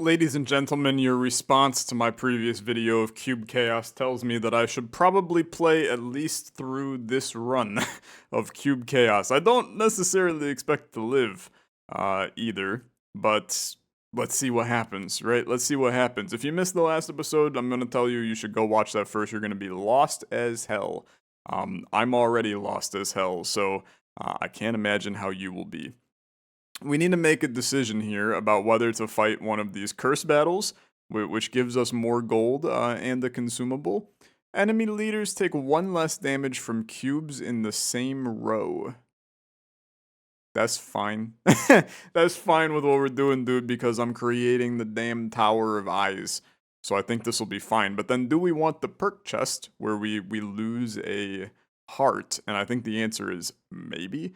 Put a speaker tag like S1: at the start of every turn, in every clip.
S1: Ladies and gentlemen, your response to my previous video of Cube Chaos tells me that I should probably play at least through this run of Cube Chaos. I don't necessarily expect to live, either, but let's see what happens, right? Let's see what happens. If you missed the last episode, I'm gonna tell you should go watch that first. You're gonna be lost as hell. I'm already lost as hell, so I can't imagine how you will be. We need to make a decision here about whether to fight one of these curse battles, which gives us more gold and a consumable. Enemy leaders take 1 less damage from cubes in the same row. That's fine. That's fine with what we're doing, dude, because I'm creating the damn Tower of Eyes. So I think this will be fine. But then do we want the perk chest where we lose a heart? And I think the answer is maybe.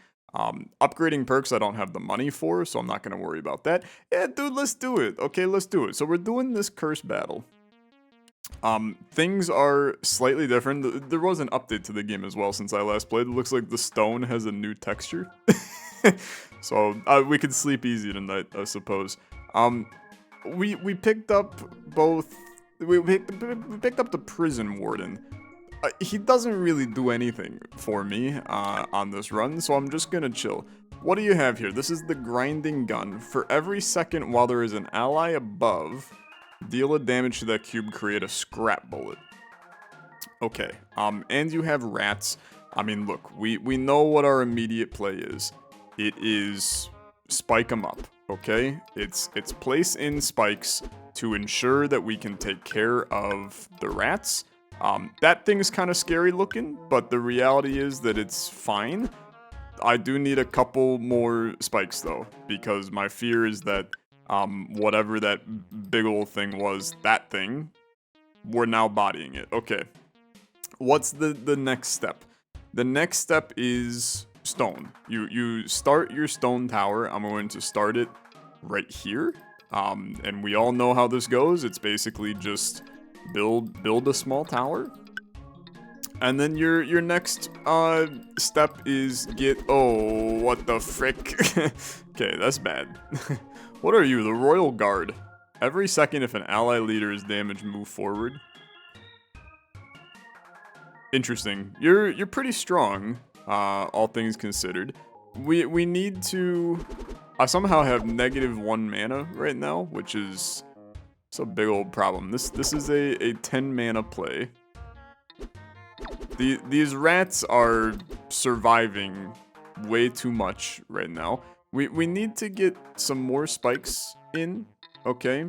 S1: Upgrading perks I don't have the money for, so I'm not going to worry about that. Yeah, dude, let's do it. Okay, let's do it. So we're doing this curse battle. Things are slightly different. There was an update to the game as well since I last played. It looks like the stone has a new texture. So we could sleep easy tonight, I suppose. We picked up both... We picked up the prison warden. He doesn't really do anything for me on this run, so I'm just gonna chill. What do you have here? This is the grinding gun. For every second while there is an ally above, deal a damage to that cube, create a scrap bullet. Okay, and you have rats. I mean, look, we know what our immediate play is. It is spike them up, okay? It's place in spikes to ensure that we can take care of the rats. That thing's kind of scary looking, but the reality is that it's fine. I do need a couple more spikes though, because my fear is that whatever that big old thing was, that thing, we're now bodying it. Okay, what's the next step? The next step is stone. You start your stone tower. I'm going to start it right here, and we all know how this goes. It's basically just build a small tower, and then your next step is get... Oh, what the frick? Okay, that's bad. What are you, the Royal Guard? Every second if an ally leader is damaged, move forward. Interesting. You're pretty strong, all things considered. We need to... I somehow have -1 mana right now, which is... It's a big old problem. This is a 10 mana play. These rats are surviving way too much right now. We need to get some more spikes in, okay?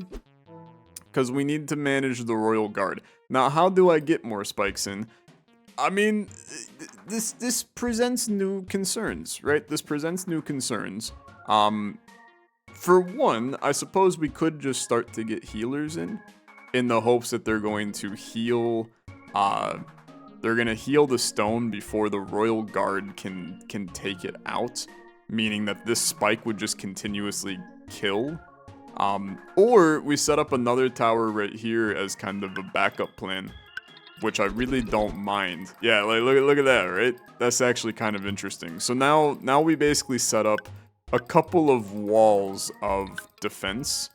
S1: Because we need to manage the Royal Guard. Now, how do I get more spikes in? I mean, this presents new concerns, right? This presents new concerns. For one, I suppose we could just start to get healers in the hopes that they're going to heal, the stone before the Royal Guard can take it out, meaning that this spike would just continuously kill. Or we set up another tower right here as kind of a backup plan, which I really don't mind. Yeah, like look at that, right? That's actually kind of interesting. So now we basically set up a couple of walls of defense.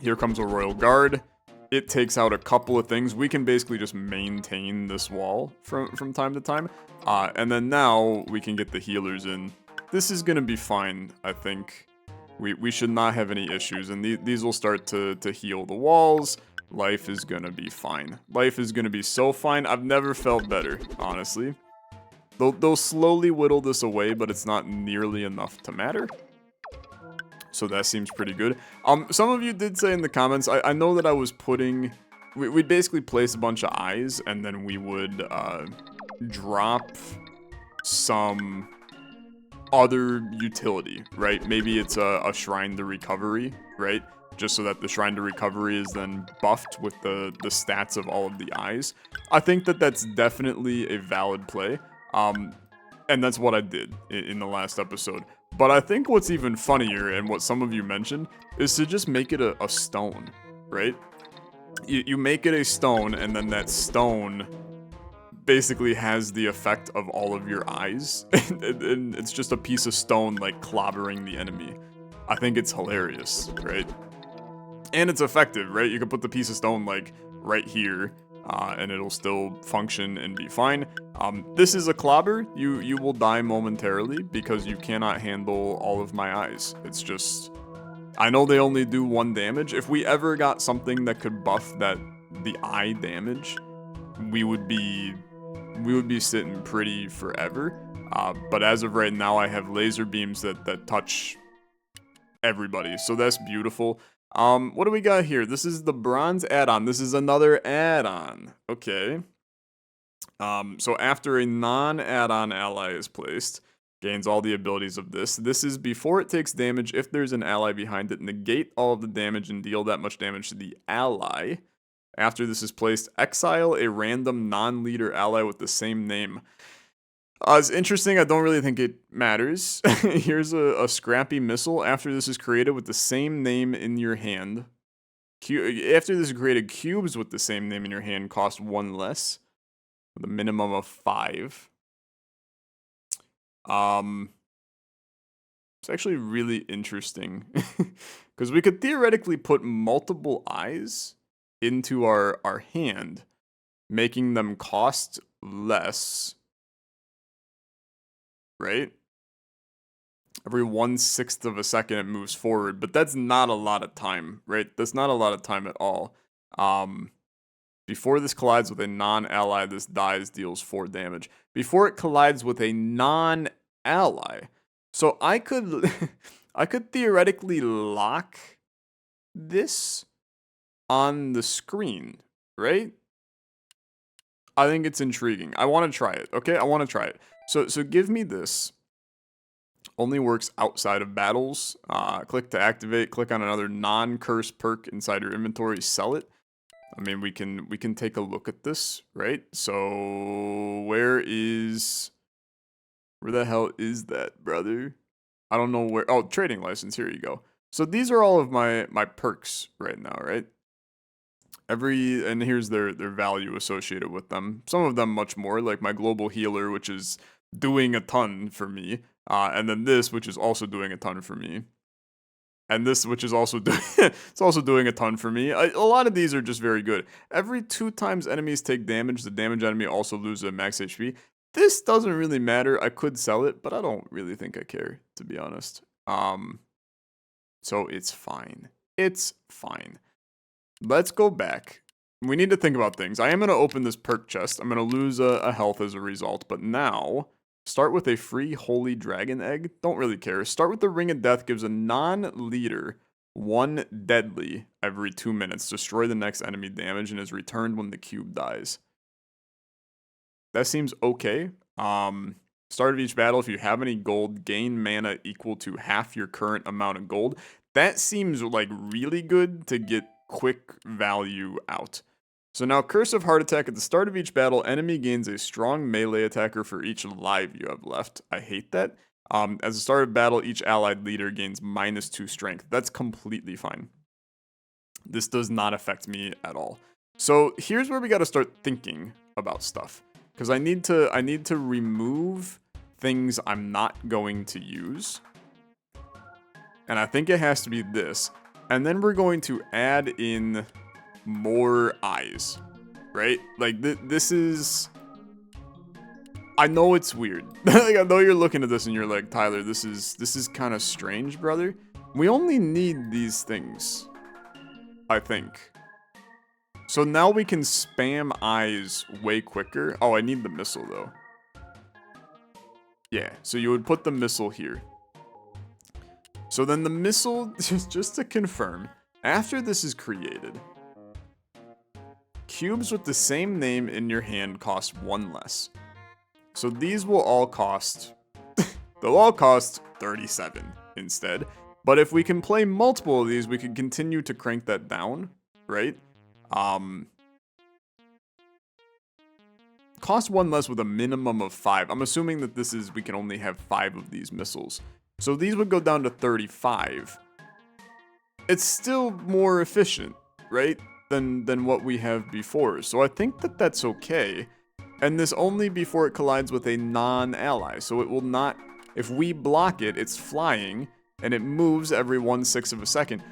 S1: Here comes a Royal Guard. It takes out a couple of things. We can basically just maintain this wall from time to time. And then now we can get the healers in. This is gonna be fine, I think. We should not have any issues. And these will start to heal the walls. Life is gonna be fine. Life is gonna be so fine. I've never felt better, honestly. They'll slowly whittle this away, but it's not nearly enough to matter. So that seems pretty good. Some of you did say in the comments, I know that I was putting... We'd basically place a bunch of eyes, and then we would drop some other utility, right? Maybe it's a Shrine to Recovery, right? Just so that the Shrine to Recovery is then buffed with the stats of all of the eyes. I think that that's definitely a valid play. And that's what I did in the last episode. But I think what's even funnier, and what some of you mentioned, is to just make it a stone, right? You make it a stone, and then that stone basically has the effect of all of your eyes. And it's just a piece of stone, like, clobbering the enemy. I think it's hilarious, right? And it's effective, right? You can put the piece of stone, like, right here, and it'll still function and be fine. This is a clobber. You will die momentarily because you cannot handle all of my eyes. It's just... I know they only do 1 damage. If we ever got something that could buff the eye damage, we would be sitting pretty forever. But as of right now, I have laser beams that touch everybody, so that's beautiful. What do we got here? This is the bronze add-on. This is another add-on. Okay. So after a non-add-on ally is placed, gains all the abilities of this. This is before it takes damage. If there's an ally behind it, negate all of the damage and deal that much damage to the ally. After this is placed, exile a random non-leader ally with the same name. It's interesting. I don't really think it matters. Here's a scrappy missile. After this is created with the same name in your hand. After this is created, cubes with the same name in your hand cost 1 less. With a minimum of 5. It's actually really interesting. Because we could theoretically put multiple eyes into our hand, making them cost less. Right? Every 1/6 of a second it moves forward, but that's not a lot of time, right? That's not a lot of time at all. Before this collides with a non-ally, this dies, deals 4 damage. Before it collides with a non-ally. So I could I could theoretically lock this on the screen, right? I think it's intriguing. I want to try it, okay? I want to try it. So give me this. Only works outside of battles. Click to activate. Click on another non-curse perk inside your inventory. Sell it. I mean, we can take a look at this, right? So where the hell is that, brother? I don't know where. Oh, trading license. Here you go. So these are all of my perks right now, right? And here's their value associated with them. Some of them much more, like my global healer, which is doing a ton for me. And then this, which is also doing a ton for me. And this, which is also it's also doing a ton for me. A lot of these are just very good. Every 2 times enemies take damage, the damage enemy also loses a max HP. This doesn't really matter. I could sell it, but I don't really think I care, to be honest. So it's fine. It's fine. Let's go back. We need to think about things. I am going to open this perk chest. I'm going to lose a health as a result, but now... Start with a free Holy Dragon Egg. Don't really care. Start with the Ring of Death. Gives a non-leader 1 deadly every 2 minutes. Destroy the next enemy damage and is returned when the cube dies. That seems okay. Start of each battle. If you have any gold, gain mana equal to half your current amount of gold. That seems like really good to get quick value out. So now, Curse of Heart Attack. At the start of each battle, enemy gains a strong melee attacker for each life you have left. I hate that. At the start of battle, each allied leader gains -2 strength. That's completely fine. This does not affect me at all. So here's where we got to start thinking about stuff. Because I need to remove things I'm not going to use. And I think it has to be this. And then we're going to add in... more eyes, right? Like this is... I know it's weird. Like, I know you're looking at this and you're like, Tyler, this is kind of strange, brother. We only need these things, I think. So now we can spam eyes way quicker. Oh, I need the missile though. Yeah, so you would put the missile here. So then the missile, just to confirm, after this is created, cubes with the same name in your hand cost 1 less. So these will all cost... they'll all cost 37 instead. But if we can play multiple of these, we can continue to crank that down, right? Cost 1 less with a minimum of 5. I'm assuming that this is... we can only have 5 of these missiles. So these would go down to 35. It's still more efficient, right? Than what we have before. So I think that that's okay. And this only before it collides with a non-ally. So it will not... if we block it, it's flying, and it moves every 1/6 of a second.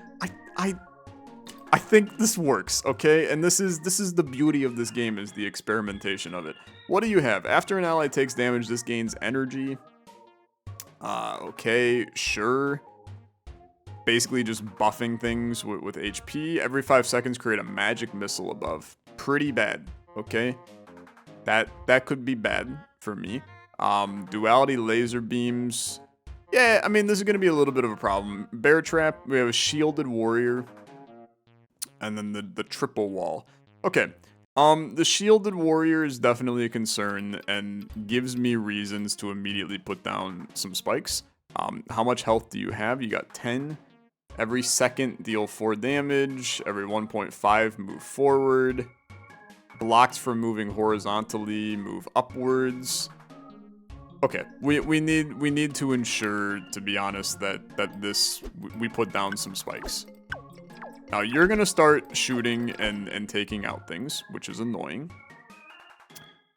S1: I think this works, okay? And this is the beauty of this game, is the experimentation of it. What do you have? After an ally takes damage, this gains energy. Okay, sure. Basically just buffing things with HP. Every 5 seconds, create a magic missile above. Pretty bad, okay? That could be bad for me. Duality laser beams. Yeah, I mean, this is going to be a little bit of a problem. Bear trap, we have a shielded warrior. And then the triple wall. Okay, the shielded warrior is definitely a concern and gives me reasons to immediately put down some spikes. How much health do you have? You got 10. Every second, deal 4 damage. Every 1.5, move forward. Blocked from moving horizontally, move upwards. Okay, we need to ensure, to be honest, that we put down some spikes. Now you're gonna start shooting and taking out things, which is annoying.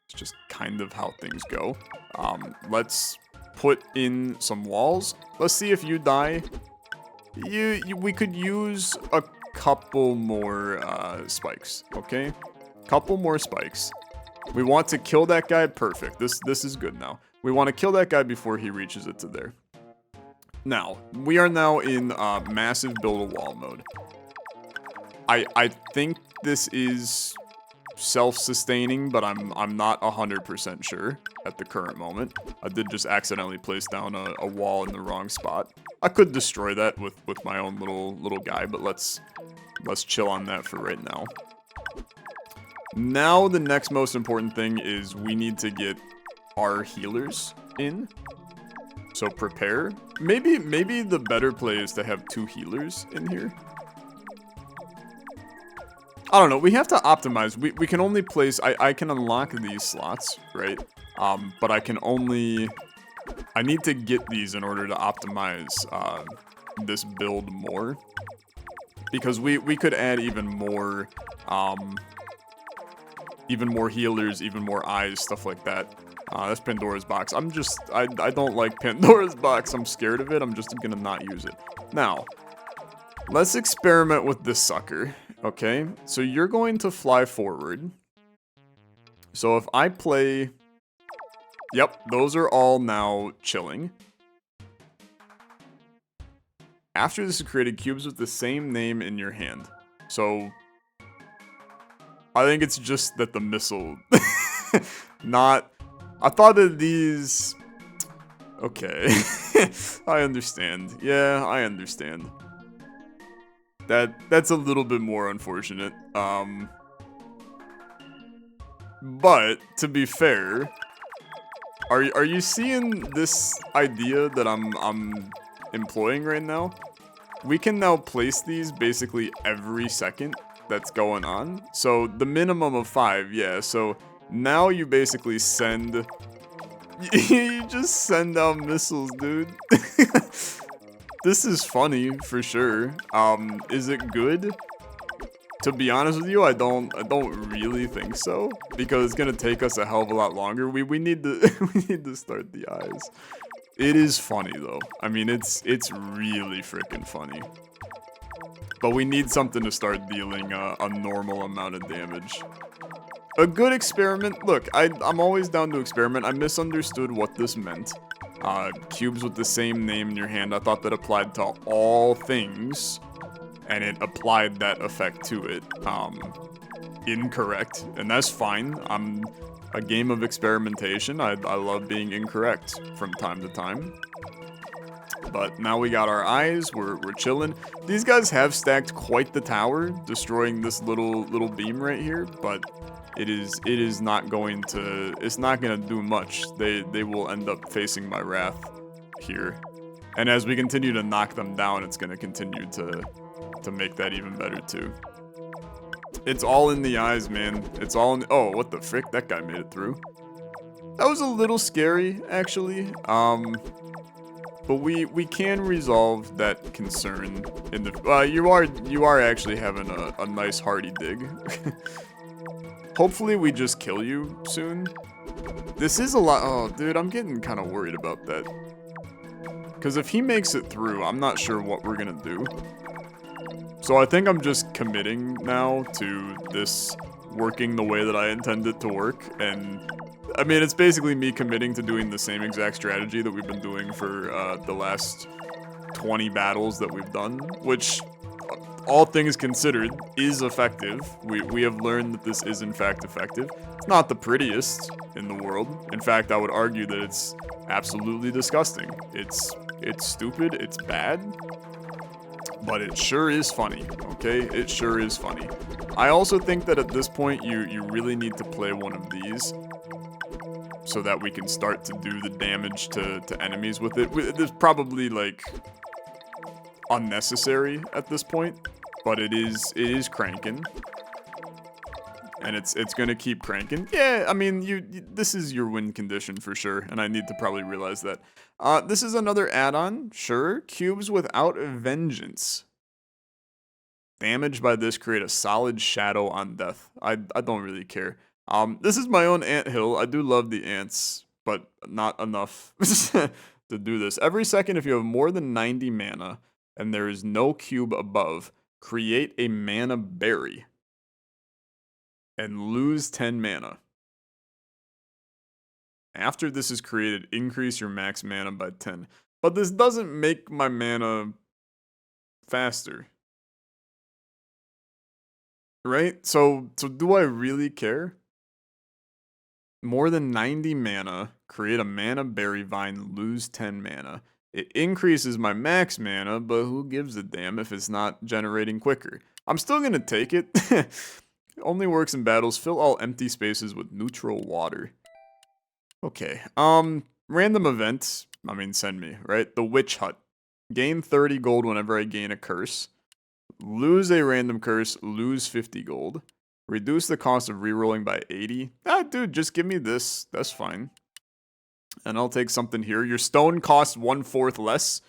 S1: It's just kind of how things go. Let's put in some walls. Let's see if you die. We could use a couple more spikes, okay? Couple more spikes. We want to kill that guy. Perfect. This is good now. We want to kill that guy before he reaches it to there. Now, we are now in massive build a wall mode. I think this is self-sustaining, but I'm not 100% sure at the current moment. I did just accidentally place down a wall in the wrong spot. I could destroy that with my own little guy, but let's chill on that for right now. Now the next most important thing is we need to get our healers in. So prepare. Maybe the better play is to have 2 healers in here. I don't know, we have to optimize. We can only place, I can unlock these slots, right? But I need to get these in order to optimize this build more. Because we could add even more healers, even more eyes, stuff like that. That's Pandora's box. I don't like Pandora's box. I'm scared of it. I'm just gonna not use it. Now, let's experiment with this sucker. Okay, so you're going to fly forward. So if I play... Yep, those are all now chilling. After this is created, cubes with the same name in your hand. So... I think it's just that the missile... not... I thought that these... Okay. I understand. Yeah, I understand. That's a little bit more unfortunate. But to be fair, are you seeing this idea that I'm employing right now? We can now place these basically every second that's going on. So the minimum of 5, yeah. So now you basically send you just send out missiles, dude. This is funny for sure. Is it good? To be honest with you, I don't really think so, because it's gonna take us a hell of a lot longer. We need to we need to start the eyes. It is funny though. I mean, it's really freaking funny. But we need something to start dealing a normal amount of damage. A good experiment. Look, I'm always down to experiment. I misunderstood what this meant. Cubes with the same name in your hand. I thought that applied to all things, and it applied that effect to it. Incorrect, and that's fine. I'm a game of experimentation. I love being incorrect from time to time. But now we got our eyes. We're chilling. These guys have stacked quite the tower, destroying this little beam right here. But it is not going to. It's not gonna do much. They will end up facing my wrath here. And as we continue to knock them down, it's gonna continue to make that even better too. It's all in the eyes, man. It's all in. Oh, what the frick? That guy made it through. That was a little scary, actually. But we can resolve that concern in the. You are actually having a nice hearty dig. Hopefully we just kill you soon. This is a lot. Oh, dude, I'm getting kind of worried about that. Because if he makes it through, I'm not sure what we're gonna do. So I think I'm just committing now to this working the way that I intend it to work, and I mean, it's basically me committing to doing the same exact strategy that we've been doing for the last 20 battles that we've done, which, all things considered, is effective. We have learned that this is in fact effective. It's not the prettiest in the world. In fact, I would argue that it's absolutely disgusting. It's stupid, it's bad, but it sure is funny, okay? It sure is funny. I also think that at this point, you really need to play one of these so that we can start to do the damage to enemies with it. It's probably, like, unnecessary at this point, but it is cranking. And it's gonna keep cranking. Yeah, I mean, this is your win condition for sure, and I need to probably realize that. This is another add-on, sure. Cubes without vengeance. Damage by this create a solid shadow on death. I don't really care. This is my own anthill. I do love the ants, but not enough to do this. Every second, if you have more than 90 mana and there is no cube above, create a mana berry and lose 10 mana. After this is created, increase your max mana by 10. But this doesn't make my mana faster. Right? So do I really care? More than 90 mana, create a mana berry vine, lose 10 mana. It increases my max mana, but who gives a damn if it's not generating quicker? I'm still gonna take it. It only works in battles. Fill all empty spaces with neutral water. Okay, random event. I mean, send me, right? The Witch Hut. Gain 30 gold whenever I gain a curse. Lose a random curse, lose 50 gold. Reduce the cost of rerolling by 80. Ah, dude, just give me this. That's fine. And I'll take something here. Your stone costs 1/4 less.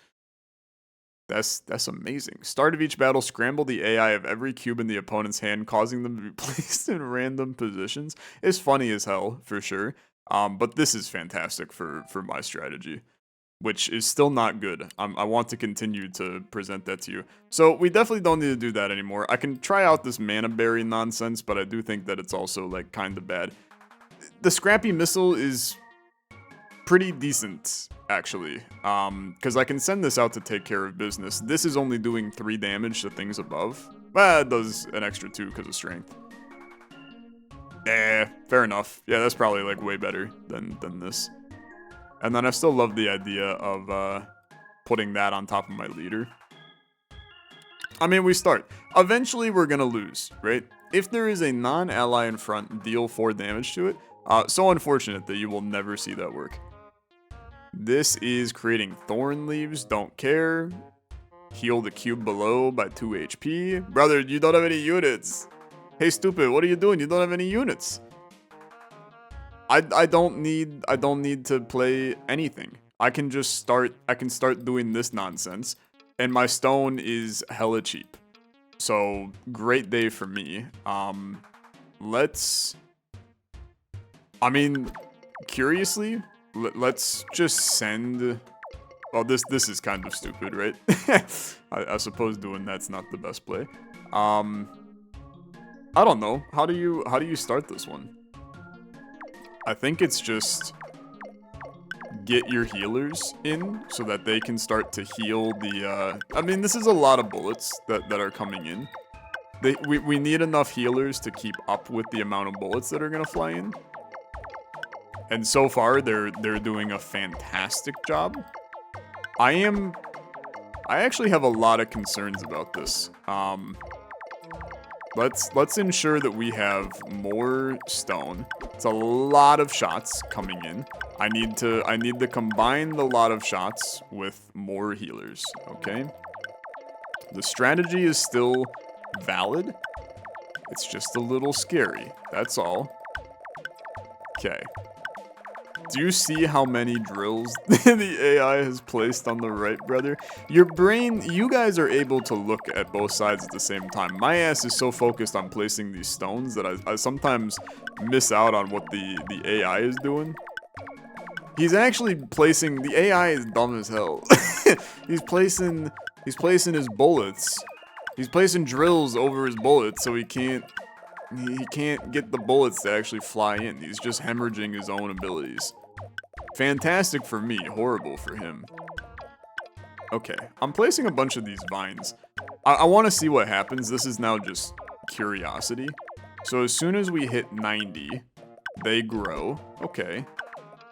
S1: That's amazing. Start of each battle, scramble the AI of every cube in the opponent's hand, causing them to be placed in random positions. It's funny as hell, for sure. But this is fantastic for my strategy, which is still not good. I want to continue to present that to you. So we definitely don't need to do that anymore. I can try out this mana berry nonsense, but I do think that it's also, like, kind of bad. The scrappy missile is pretty decent, actually, because I can send this out to take care of business. This is only doing 3 damage to things above. Well, it does an extra 2 because of strength. Fair enough. Yeah, that's probably, like, way better than this. And then I still love the idea of putting that on top of my leader. I mean, we start. Eventually, we're gonna lose, right? If there is a non-ally in front, deal 4 damage to it. So unfortunate that you will never see that work. This is creating thorn leaves, don't care. Heal the cube below by 2 HP. Brother, you don't have any units. Hey, stupid, what are you doing? You don't have any units. I don't need to play anything. I can start doing this nonsense, and my stone is hella cheap. So, great day for me. Curiously, let's just send. Well, this is kind of stupid, right? I suppose doing that's not the best play. I don't know. How do you start this one? I think it's just get your healers in so that they can start to heal the, I mean, this is a lot of bullets that are coming in. We need enough healers to keep up with the amount of bullets that are gonna fly in. And so far, they're doing a fantastic job. I actually have a lot of concerns about this. Let's ensure that we have more stone. It's a lot of shots coming in. I need to combine the lot of shots with more healers, okay? The strategy is still valid. It's just a little scary, that's all. Okay. Do you see how many drills the AI has placed on the right, brother? Your brain, you guys are able to look at both sides at the same time. My ass is so focused on placing these stones that I sometimes miss out on what the AI is doing. He's actually placing, the AI is dumb as hell. He's placing his bullets He's placing drills over his bullets, so he can't get the bullets to actually fly in. He's just hemorrhaging his own abilities. Fantastic for me, horrible for him. Okay, I'm placing a bunch of these vines. I want to see what happens. This is now just curiosity. So as soon as we hit 90, they grow. Okay.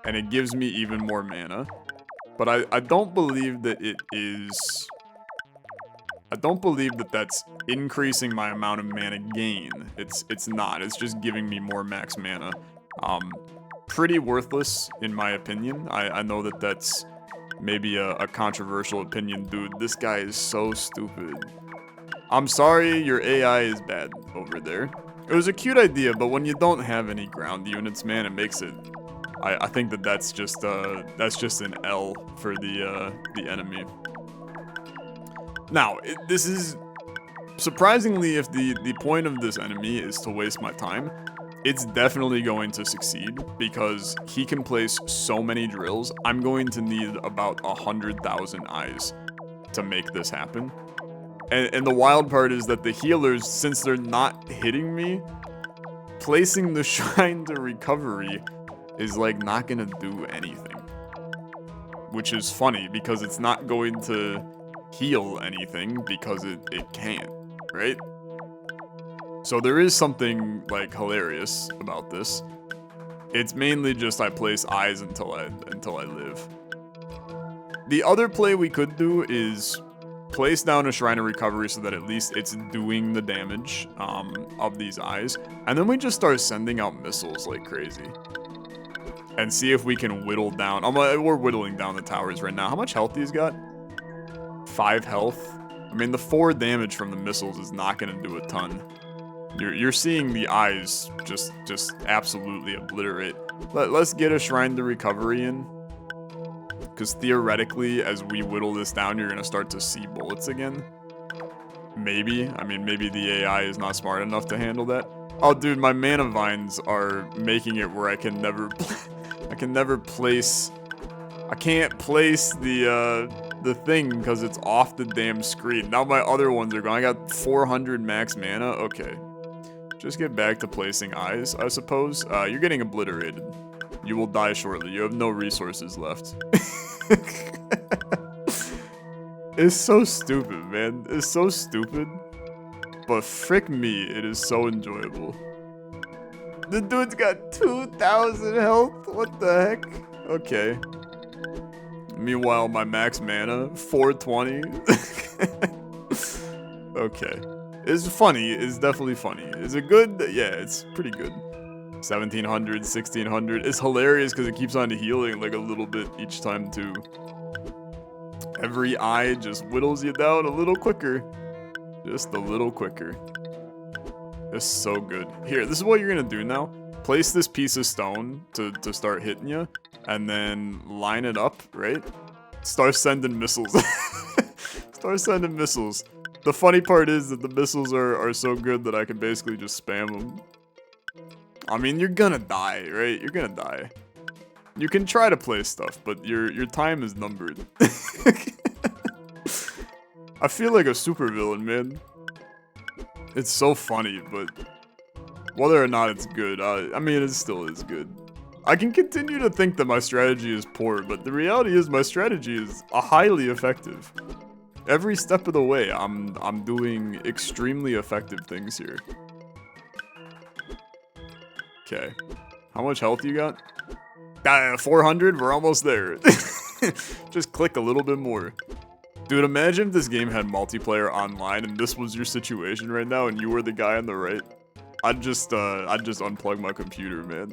S1: And it gives me even more mana. But I don't believe that it is... I don't believe that that's increasing my amount of mana gain. It's not. It's just giving me more max mana. Pretty worthless, in my opinion. I know that that's maybe a controversial opinion. Dude, this guy is so stupid. I'm sorry, your AI is bad over there. It was a cute idea, but when you don't have any ground units, man, it makes it... I think that that's just an L for the enemy. Now, this is... Surprisingly, if the point of this enemy is to waste my time, it's definitely going to succeed because he can place so many drills. I'm going to need about 100,000 eyes to make this happen. And the wild part is that the healers, since they're not hitting me, placing the shrine to recovery is like not gonna do anything. Which is funny because it's not going to heal anything because it can't, right? So there is something like hilarious about this. It's mainly just I place eyes until I live. The other play we could do is place down a Shrine of Recovery so that at least it's doing the damage of these eyes. And then we just start sending out missiles like crazy. And see if we can whittle down. We're whittling down the towers right now. How much health he's got? 5 health. I mean, the 4 damage from the missiles is not going to do a ton. You're seeing the eyes just absolutely obliterate. Let's get a Shrine to Recovery in. Because theoretically, as we whittle this down, you're going to start to see bullets again. Maybe. I mean, maybe the AI is not smart enough to handle that. Oh, dude, my mana vines are making it where I can never... I can't place the thing because it's off the damn screen. Now my other ones are gone. I got 400 max mana. Okay. Just get back to placing eyes, I suppose. You're getting obliterated. You will die shortly. You have no resources left. It's so stupid, man. It's so stupid. But frick me, it is so enjoyable. The dude's got 2,000 health? What the heck? Okay. Meanwhile, my max mana, 420. Okay. It's funny. It's definitely funny. Is it good? Yeah, it's pretty good. 1,700, 1,600. It's hilarious because it keeps on healing like a little bit each time too. Every eye just whittles you down a little quicker. Just a little quicker. It's so good. Here, this is what you're gonna do now. Place this piece of stone to start hitting you, and then line it up, right? Start sending missiles. Start sending missiles. The funny part is that the missiles are so good that I can basically just spam them. I mean, you're gonna die, right? You're gonna die. You can try to play stuff, but your time is numbered. I feel like a supervillain, man. It's so funny, but whether or not it's good, I mean, it still is good. I can continue to think that my strategy is poor, but the reality is my strategy is highly effective. Every step of the way, I'm doing extremely effective things here. Okay. How much health you got? 400? We're almost there. Just click a little bit more. Dude, imagine if this game had multiplayer online and this was your situation right now and you were the guy on the right. I'd just unplug my computer, man.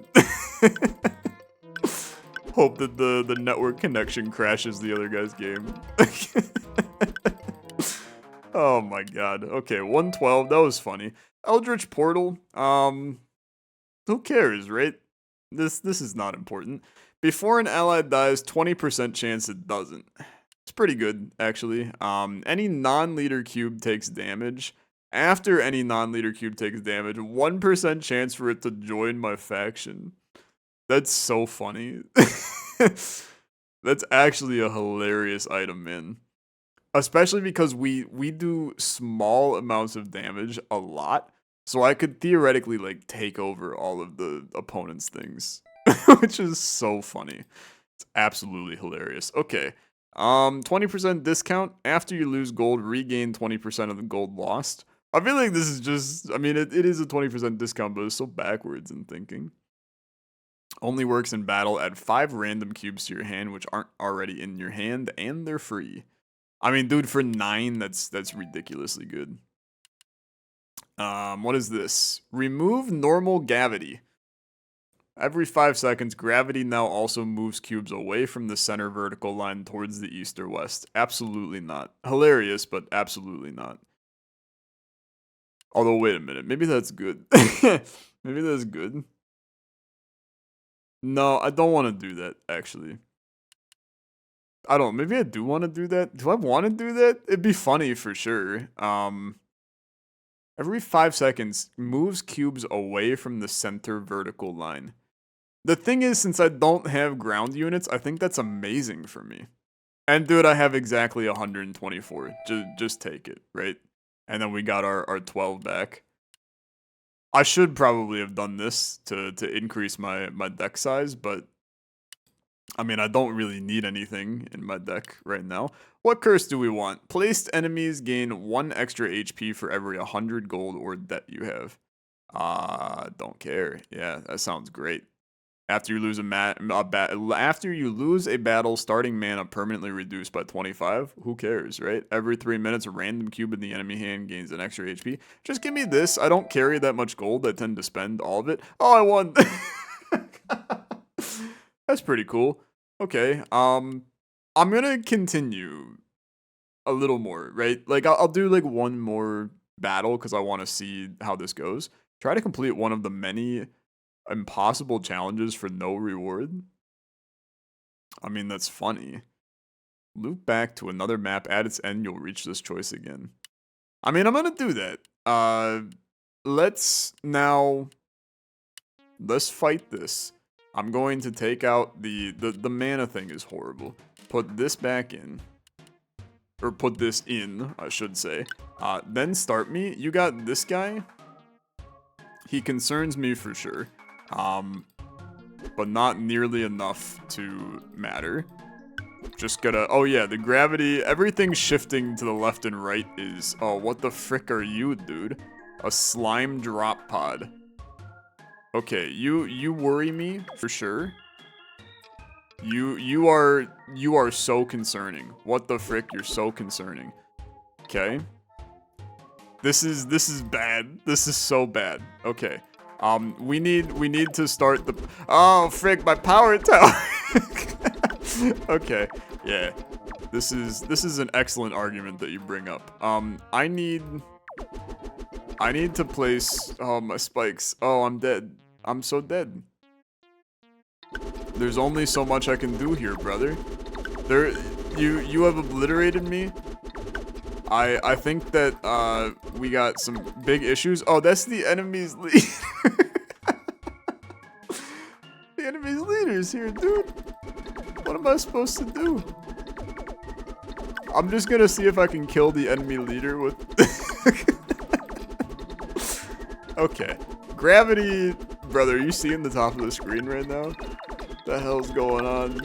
S1: Hope that the network connection crashes the other guy's game. Oh my god. Okay, 112, that was funny. Eldritch Portal, who cares, right? This is not important. Before an ally dies, 20% chance it doesn't. It's pretty good, actually. Any non-leader cube takes damage. After any non-leader cube takes damage, 1% chance for it to join my faction. That's so funny. That's actually a hilarious item, man. Especially because we do small amounts of damage a lot. So I could theoretically like take over all of the opponent's things. Which is so funny. It's absolutely hilarious. Okay. 20% discount. After you lose gold, regain 20% of the gold lost. I feel like this is just, I mean, it is a 20% discount, but it's so backwards in thinking. Only works in battle. Add 5 random cubes to your hand, which aren't already in your hand, and they're free. I mean, dude, for 9, that's ridiculously good. What is this? Remove normal gravity. Every 5 seconds, gravity now also moves cubes away from the center vertical line towards the east or west. Absolutely not. Hilarious, but absolutely not. Although, wait a minute. Maybe that's good. Maybe that's good. No, I don't want to do that, actually. I don't. Maybe I do want to do that. Do I want to do that? It'd be funny for sure. Every 5 seconds, moves cubes away from the center vertical line. The thing is, since I don't have ground units, I think that's amazing for me. And dude, I have exactly 124. Just take it, right? And then we got our 12 back. I should probably have done this to increase my deck size, but I mean, I don't really need anything in my deck right now. What curse do we want? Placed enemies gain 1 extra HP for every 100 gold or debt you have. Don't care. Yeah, that sounds great. After you lose a battle, starting mana permanently reduced by 25. Who cares, right? Every 3 minutes, a random cube in the enemy hand gains an extra HP. Just give me this. I don't carry that much gold. I tend to spend all of it. Oh, I won. That's pretty cool. Okay. I'm gonna continue a little more, right? Like I'll do like one more battle because I want to see how this goes. Try to complete one of the many impossible challenges for no reward. I mean, that's funny. Loop back to another map. At its end, you'll reach this choice again. I mean, I'm gonna do that. Let's fight this. I'm going to take out the mana thing is horrible. Put this back in. Or put this in, I should say. Then start me. You got this guy. He concerns me for sure. But not nearly enough to matter. Just gotta, oh yeah, the gravity, everything shifting to the left and right is, oh, what the frick are you, dude? A slime drop pod. Okay, you worry me, for sure. You are so concerning. What the frick, you're so concerning. Okay. This is bad. This is so bad. Okay. We need to start the, oh frick, my power tower. Okay, yeah. This is an excellent argument that you bring up. I need to place, oh, my spikes. Oh, I'm dead. I'm so dead. There's only so much I can do here, brother. You have obliterated me. I think that we got some big issues. Oh, that's the enemy's lead. The enemy's leader's here, dude. What am I supposed to do? I'm just gonna see if I can kill the enemy leader with... Okay. Gravity... Brother, are you seeing the top of the screen right now? What the hell's going on?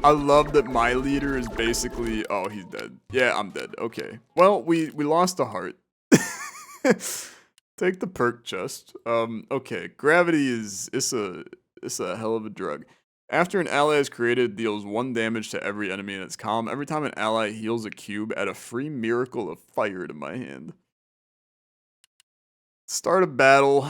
S1: I love that my leader is basically... Oh, he's dead. Yeah, I'm dead. Okay. Well, we lost a heart. Take the perk chest. Okay. Gravity is... It's a hell of a drug. After an ally is created, deals 1 damage to every enemy in its column. Every time an ally heals a cube, add a free miracle of fire to my hand. Start a battle.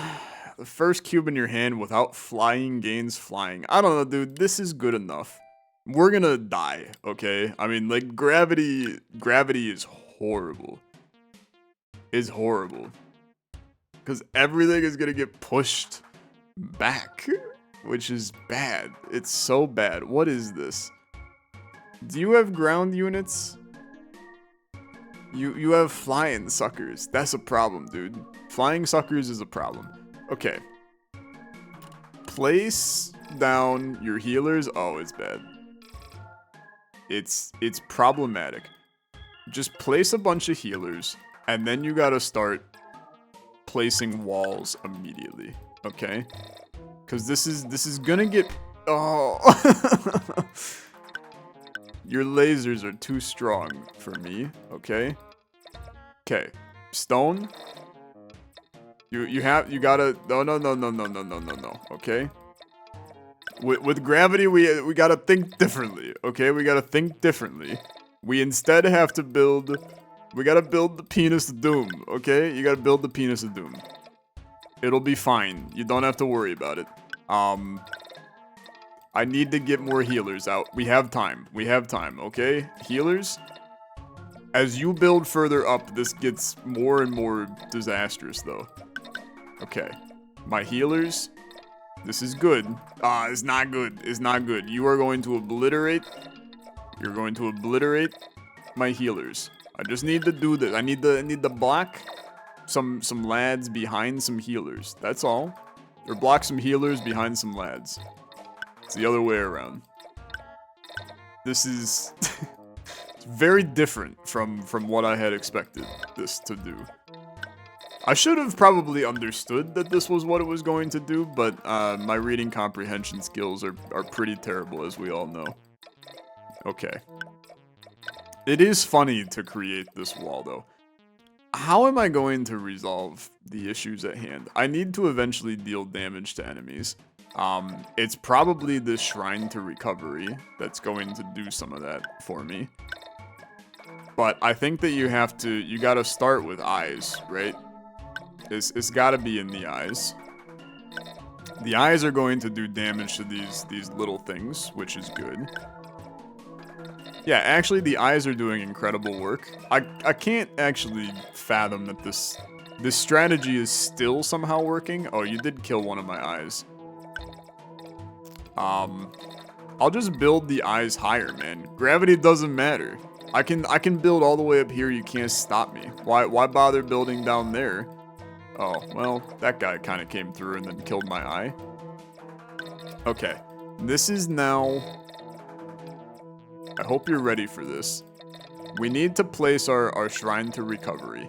S1: The first cube in your hand without flying gains flying. I don't know, dude. This is good enough. We're gonna die, okay? I mean, like, gravity is horrible. Is horrible. Because everything is gonna get pushed back, which is bad. It's so bad. What is this? Do you have ground units? You have flying suckers. That's a problem, dude. Flying suckers is a problem. Okay. Place down your healers. Oh, it's bad. It's problematic. just place a bunch of healers, and then you gotta start placing walls immediately, okay? Because this is gonna get... Oh! Your lasers are too strong for me, okay? Okay, stone. You gotta... No, okay? With gravity, we gotta think differently, okay? We gotta think differently. We instead have to build... We gotta build the penis of doom, okay? You gotta build the penis of doom. It'll be fine. You don't have to worry about it. I need to get more healers out. We have time. We have time, okay? Healers? As you build further up, this gets more and more disastrous, though. Okay. My healers... This is good. It's not good. It's not good. You are going to obliterate... You're going to obliterate my healers. I just need to do this. I need to block some lads behind some healers. That's all. Or block some healers behind some lads. It's the other way around. This is very different from what I had expected this to do. I should have probably understood that this was what it was going to do, but my reading comprehension skills are pretty terrible, as we all know. Okay. It is funny to create this wall, though. How am I going to resolve the issues at hand? I need to eventually deal damage to enemies. It's probably the Shrine to Recovery that's going to do some of that for me. But I think that you gotta start with eyes, right? It's gotta be in the eyes. The eyes are going to do damage to these little things, which is good. Yeah, actually, the eyes are doing incredible work. I can't actually fathom that this strategy is still somehow working. Oh, you did kill one of my eyes. I'll just build the eyes higher, man. Gravity doesn't matter. I can build all the way up here. You can't stop me. Why bother building down there? Oh, well, that guy kind of came through and then killed my eye. Okay, this is now... I hope you're ready for this. We need to place our Shrine to Recovery.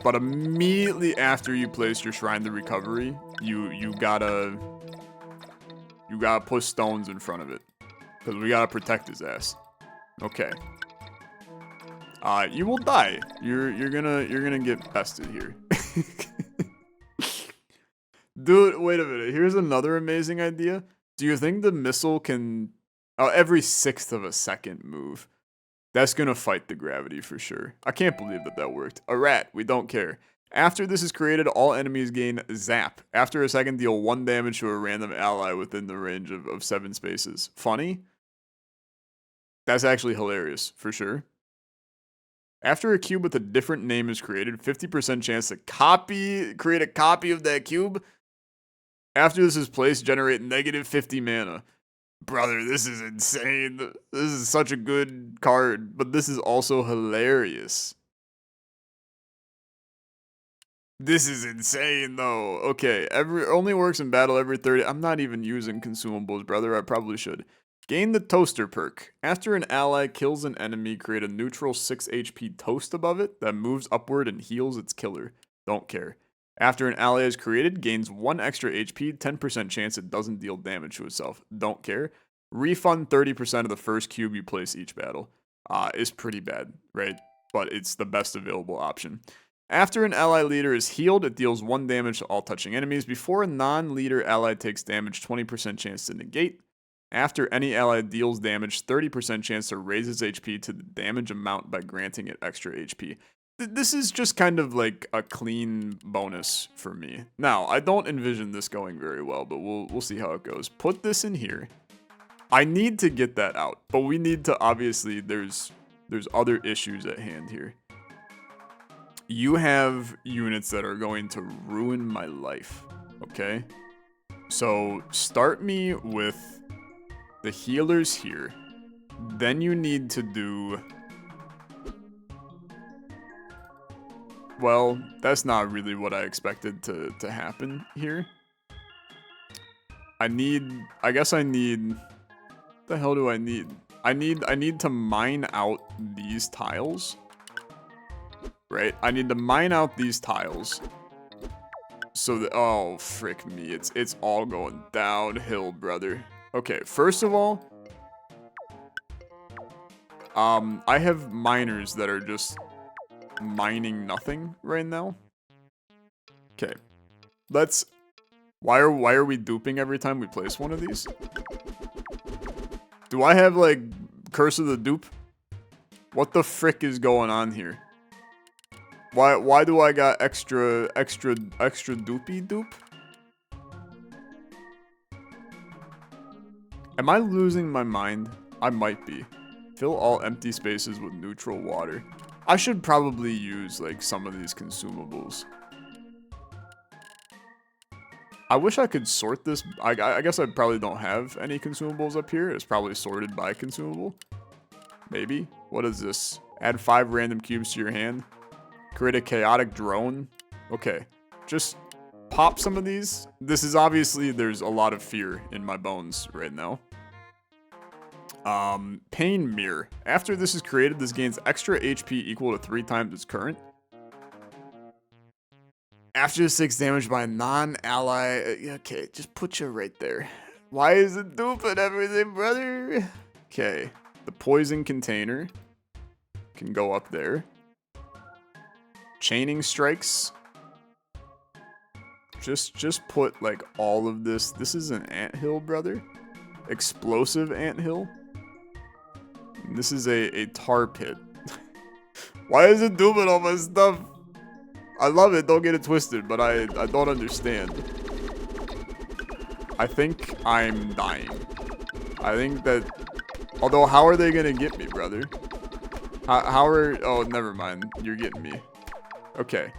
S1: But immediately after you place your Shrine to Recovery, you gotta put stones in front of it. Because we gotta protect his ass. Okay. You will die. You're gonna get bested here. Dude, wait a minute. Here's another amazing idea. Do you think the missile can... Oh, every 1/6 of a second move. That's gonna fight the gravity for sure. I can't believe that worked. A rat, we don't care. After this is created, all enemies gain Zap. After a second, deal 1 damage to a random ally within the range of 7 spaces. Funny? That's actually hilarious, for sure. After a cube with a different name is created, 50% chance to create a copy of that cube. After this is placed, generate negative 50 mana. Brother, this is insane. This is such a good card, but this is also hilarious. This is insane, though. Okay, only works in battle every 30. I'm not even using consumables, brother. I probably should. Gain the Toaster perk. After an ally kills an enemy, create a neutral 6 HP toast above it that moves upward and heals its killer. Don't care. After an ally is created, gains 1 extra HP, 10% chance it doesn't deal damage to itself. Don't care. Refund 30% of the first cube you place each battle. Is pretty bad, right? But it's the best available option. After an ally leader is healed, it deals 1 damage to all touching enemies. Before a non-leader ally takes damage, 20% chance to negate. After any ally deals damage, 30% chance to raise its HP to the damage amount by granting it extra HP. This is just kind of like a clean bonus for me. Now, I don't envision this going very well, but we'll see how it goes. Put this in here. I need to get that out, but we need to, obviously, there's other issues at hand here. You have units that are going to ruin my life, okay? So, start me with the healers here. Then you need to do... Well, that's not really what I expected to happen here. I guess I need... What the hell do I need? I need to mine out these tiles. Right? I need to mine out these tiles. So that, oh, frick me. It's all going downhill, brother. Okay, first of all, I have miners that are just mining nothing right now. Okay. Let's... Why are we duping every time we place one of these? Do I have, like, Curse of the Dupe? What the frick is going on here? Why do I got extra doopy dupe? Am I losing my mind? I might be. Fill all empty spaces with neutral water. I should probably use, like, some of these consumables. I wish I could sort this. I guess I probably don't have any consumables up here. It's probably sorted by consumable. Maybe. What is this? Add 5 random cubes to your hand. Create a chaotic drone. Okay. Just pop some of these. This is obviously, there's a lot of fear in my bones right now. Pain Mirror. After this is created, this gains extra HP equal to 3 times its current. After 6 damage by a non-ally... Okay, just put you right there. Why is it duping everything, brother? Okay. The poison container can go up there. Chaining strikes. Just put, like, all of this. This is an anthill, brother. Explosive anthill. And this is a tar pit. Why is it duping all my stuff? I love it, don't get it twisted, but I don't understand. I think I'm dying. I think that... Although, how are they gonna get me, brother? How are... Oh, never mind. You're getting me. Okay.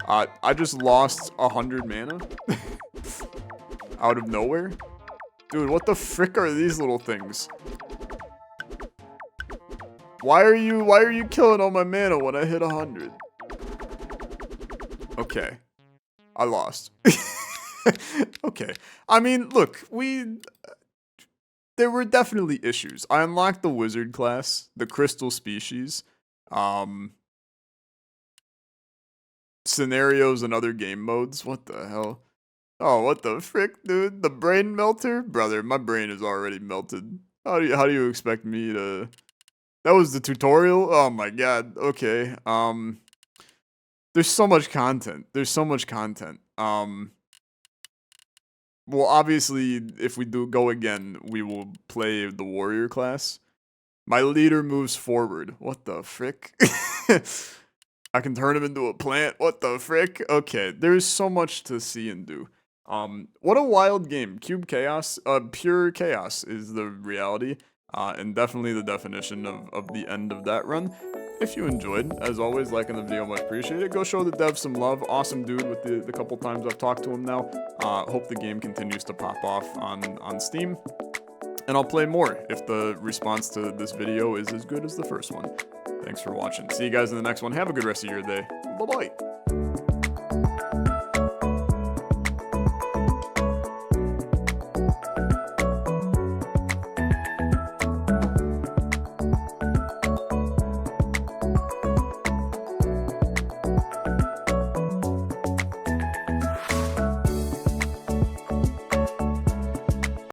S1: I just lost 100 mana. Out of nowhere? Dude, what the frick are these little things? Why are you killing all my mana when I hit 100? Okay. I lost. Okay. I mean, look, there were definitely issues. I unlocked the wizard class, the crystal species, scenarios and other game modes. What the hell? Oh, what the frick, dude? The brain melter? Brother, my brain is already melted. How do you expect me to... That was the tutorial? Oh my god. Okay. There's so much content. There's so much content. Well, obviously, if we do go again, we will play the warrior class. My leader moves forward. What the frick? I can turn him into a plant. What the frick? Okay, there's so much to see and do. What a wild game. Cube Chaos, pure chaos is the reality, and definitely the definition of the end of that run. If you enjoyed, as always, liking the video, much appreciated. Go show the dev some love. Awesome dude with the couple times I've talked to him now. Hope the game continues to pop off on Steam. And I'll play more if the response to this video is as good as the first one. Thanks for watching. See you guys in the next one. Have a good rest of your day. Bye-bye.